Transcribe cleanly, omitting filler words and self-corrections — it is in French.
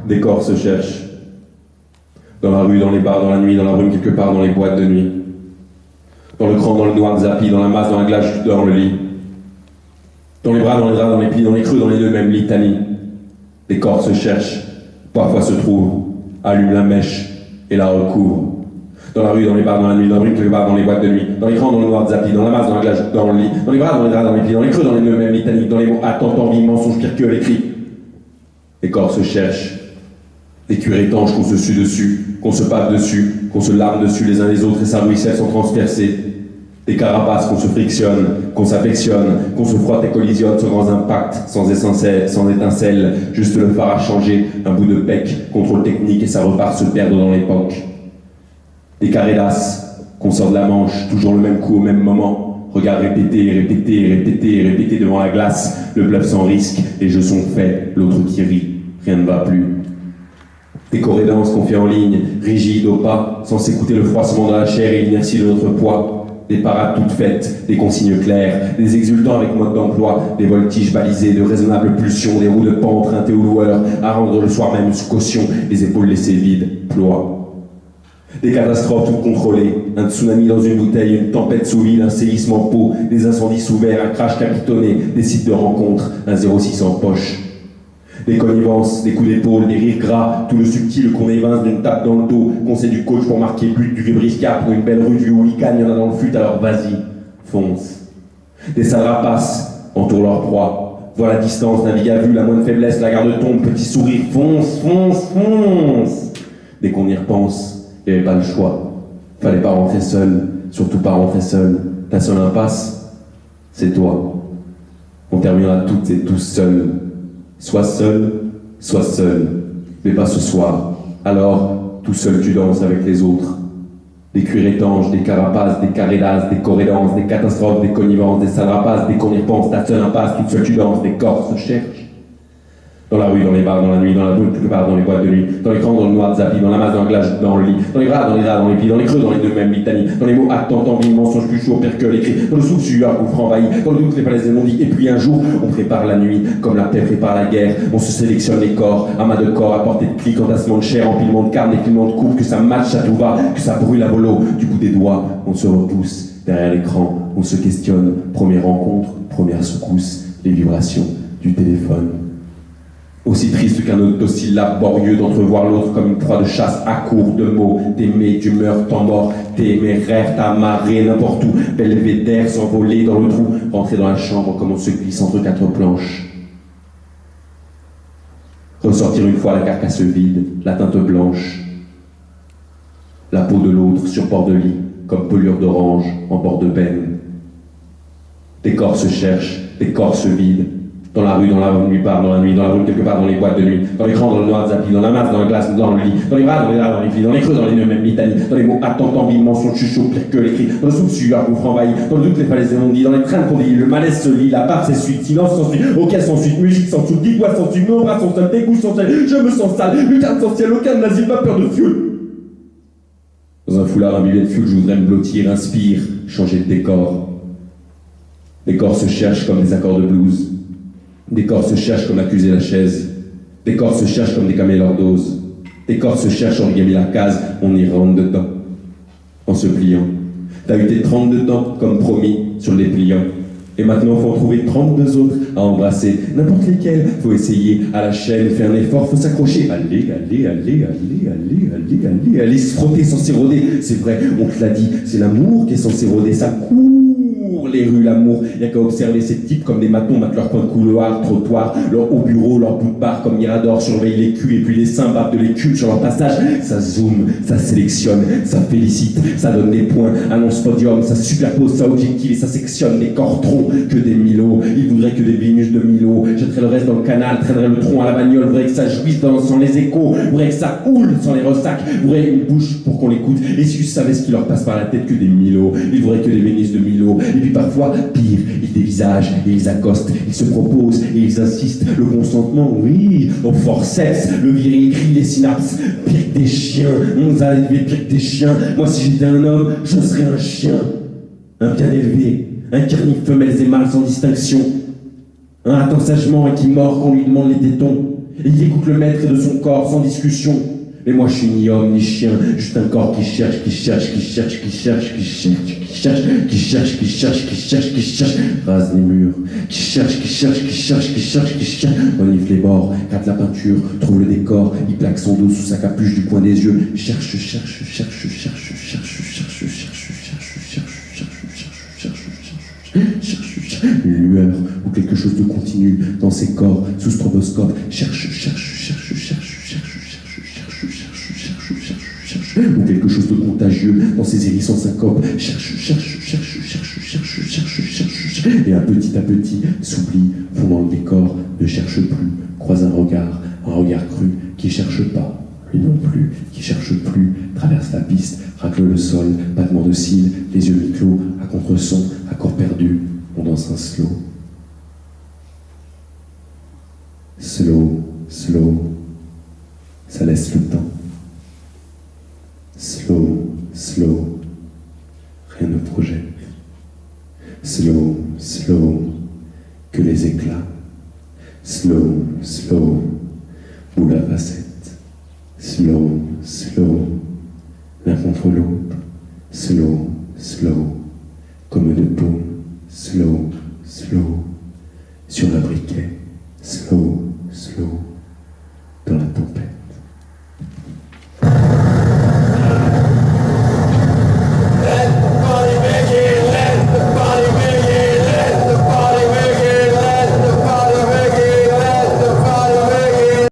Des corps se cherchent. Dans la rue, dans les bars, dans la nuit, dans la brume, quelque part dans les boîtes de nuit. Dans le cran, dans le noir de Zappy, dans la masse, dans la glace, dans le lit. Dans les bras, dans les draps, dans les plis, dans les creux, dans les deux mêmes litanies. Des corps se cherchent, parfois se trouvent, allument la mèche et la recouvrent. Dans la rue, dans les bars, dans la nuit, dans la brume, quelque part dans les boîtes de nuit. Dans les crans, dans le noir de Zappy, dans la masse, dans la glace, dans le lit. Dans les bras, dans les draps, dans les plis, dans les creux, dans les deux mêmes litanies. Dans les mots attentes, envie, mensonges, pire que les cris. Des corps se cherchent. Des cuirs étanches qu'on se sue dessus, qu'on se pape dessus, qu'on se lame dessus les uns les autres et ça ruisselle sans transpercer. Des carapaces qu'on se frictionne, qu'on s'affectionne, qu'on se frotte et collisionne sans grands impacts, sans étincelles, juste le phare à changer, un bout de bec, contrôle technique et ça repart se perdre dans l'époque. Des carrés d'as qu'on sort de la manche, toujours le même coup au même moment. Regard répété, répété, répété, répété devant la glace, le bluff sans risque, les jeux sont faits, l'autre qui rit, rien ne va plus. Des corrédences qu'on fait en ligne, rigides au pas, sans s'écouter le froissement de la chair et l'inertie de notre poids. Des parades toutes faites, des consignes claires, des exultants avec mode d'emploi, des voltiges balisés, de raisonnables pulsions, des roues de pan empruntées aux loueurs, à rendre le soir même sous caution, les épaules laissées vides, ploie. Des catastrophes toutes contrôlées, un tsunami dans une bouteille, une tempête sous l'île, un séisme en pot, des incendies sous verre, un crash capitonné, des sites de rencontres, un 06 en poche. Des connivences, des coups d'épaule, des rires gras, tout le subtil qu'on évince d'une tape dans le dos, conseil du coach pour marquer but, du vibriscap pour une belle rue, du hooligan, il y en a dans le fut, alors vas-y, fonce. Des sales rapaces entourent leur proie, voient la distance, naviguent à vue, la moindre faiblesse, la garde tombe, petit sourire, fonce, fonce, fonce. Dès qu'on y repense, il n'y avait pas le choix, fallait pas rentrer seul, surtout pas rentrer seul. Ta seule impasse, c'est toi. On terminera toutes et tous seuls. Soit seul, mais pas ce soir. Alors, tout seul tu danses avec les autres. Des cuirs étanches, des carapaces, des carrédas, des corrédances, des catastrophes, des connivences, des sales rapaces, des qu'on y repense, ta seule impasse, toute seule tu danses, des corps se cherchent. Dans la rue, dans les bars, dans la nuit, dans la brume, quelque part dans les boîtes de nuit, dans les crans, dans le noir de Zappy, dans la masse, dans la glace, dans le lit, dans les bras, dans les draps, dans les plis, dans les creux, dans les deux mêmes litanies, dans les mots attentes, envie, mensonges plus chaud, pire que les cris, dans le souffle sueur, gouffre envahi, dans le doute, les falaises des non-dits, et puis un jour, on prépare la nuit, comme la paix prépare la guerre, on se sélectionne les corps, amas de corps, à portée de clics, entassement de chair, empilement de carne, épilement de coupe, que ça matche à tout va, que ça brûle à volo, du bout des doigts, on se repousse, derrière l'écran, on se questionne, première rencontre, première secousse, les vibrations du téléphone. Aussi triste qu'un autosyllabe borieux d'entrevoir l'autre comme une proie de chasse à court de mots, d'aimer, d'humeur, temps mort, téméraire, t'amarrer n'importe où, belvédère, s'envoler dans le trou, rentrer dans la chambre comme on se glisse entre quatre planches. ressortir une fois la carcasse vide, la teinte blanche, la peau de l'autre sur bord de lit, comme pelure d'orange en bord de benne. Des corps se cherchent, des corps se vident, dans la rue, dans la nuit part, dans la nuit, dans la rue, quelque part, dans les boîtes de nuit, dans l'écran, dans le noir zappy, dans la masse, dans la glace, dans le lit, dans les bras, dans les larmes, dans les plis, dans les creux, dans les nœuds, même litanie, dans les mots attendant, vide, mensonge, chuchot, pire que les cris, dans le soupe-sueur, gouffre envahi, dans le doute, les falaises émondies, dans les trains qu'on dit, le malaise se lit, la barre s'essuie, silence s'ensuit, auquel s'ensuit, musique s'ensuit, dix doigts s'ensuit, nos bras sont seuls, des goûts sont seuls, je me sens sale, lucarne sans ciel, aucun nazi, pas peur de fioul. Dans un foulard imbibé de fioul, je voudrais me blottir, inspire, changer de décor. Des corps se cherchent comme des accords de blues. Des corps se cherchent comme accuser la chaise. Des corps se cherchent comme décamer leur dose. Des corps se cherchent, on regagne la case, on y rentre dedans. En se pliant. T'as eu tes 32 temps, comme promis, sur les pliants. Et maintenant, faut en trouver 32 autres à embrasser. N'importe lesquels, faut essayer à la chaîne, faire un effort, faut s'accrocher. Allez, allez, se frotter sans s'éroder. C'est vrai, on te l'a dit, c'est l'amour qui est censé rôder, ça court. Les rues, l'amour, il n'y a qu'à observer ces types comme des matons battent leur coin de couloir, trottoir, leur haut bureau, leur bout de bar comme Mirador, surveille les culs et puis les seins battent de l'écume sur leur passage. Ça zoome, ça sélectionne, ça félicite, ça donne des points, annonce podium, ça superpose, ça objective et ça sectionne des corps troncs que des Milo. Ils voudraient que des Vénus de Milo. Jetterait le reste dans le canal, traînerait le tronc à la bagnole, voudrait que ça jouisse sans les échos, voudrait que ça houle sans les ressacs, voudrait une bouche pour qu'on l'écoute. Et si je savais ce qui leur passe par la tête que des Milo, ils voudraient que des Vénus de Milo. Et puis parfois, pire, ils dévisagent et ils accostent, ils se proposent et ils insistent. Le consentement, oui, au forceps, le viril crie les synapses. Pire que des chiens, on nous a élevés pire que des chiens. Moi, si j'étais un homme, je serais un chien. Un bien élevé, un qui renifle femelles et mâles sans distinction. Un attend sagement et qui mord quand on lui demande les tétons. Et il écoute le maître de son corps sans discussion. Mais moi je suis ni homme ni chien, juste un corps qui cherche, rase les murs, qui cherche, renifle les bords, gratte la peinture, trouve le décor, il plaque son dos sous sa capuche du coin des yeux, cherche, une lueur ou quelque chose de continu dans ses corps, sous stroboscope, cherche, ou quelque chose de contagieux dans ses hérissons syncope, cherche, et à petit s'oublie, fond dans le décor, ne cherche plus, croise un regard cru, qui cherche pas, lui non plus, qui cherche plus, traverse la piste, racle le sol, battement de cils, les yeux mi-clos, à contre-son, accord perdu, on danse un slow. Slow, ça laisse le temps. Slow, rien ne projette. Slow, que les éclats. Slow, boule à facettes. Slow, l'un contre l'autre. Slow, comme de paume. Slow, sur un briquet. Slow.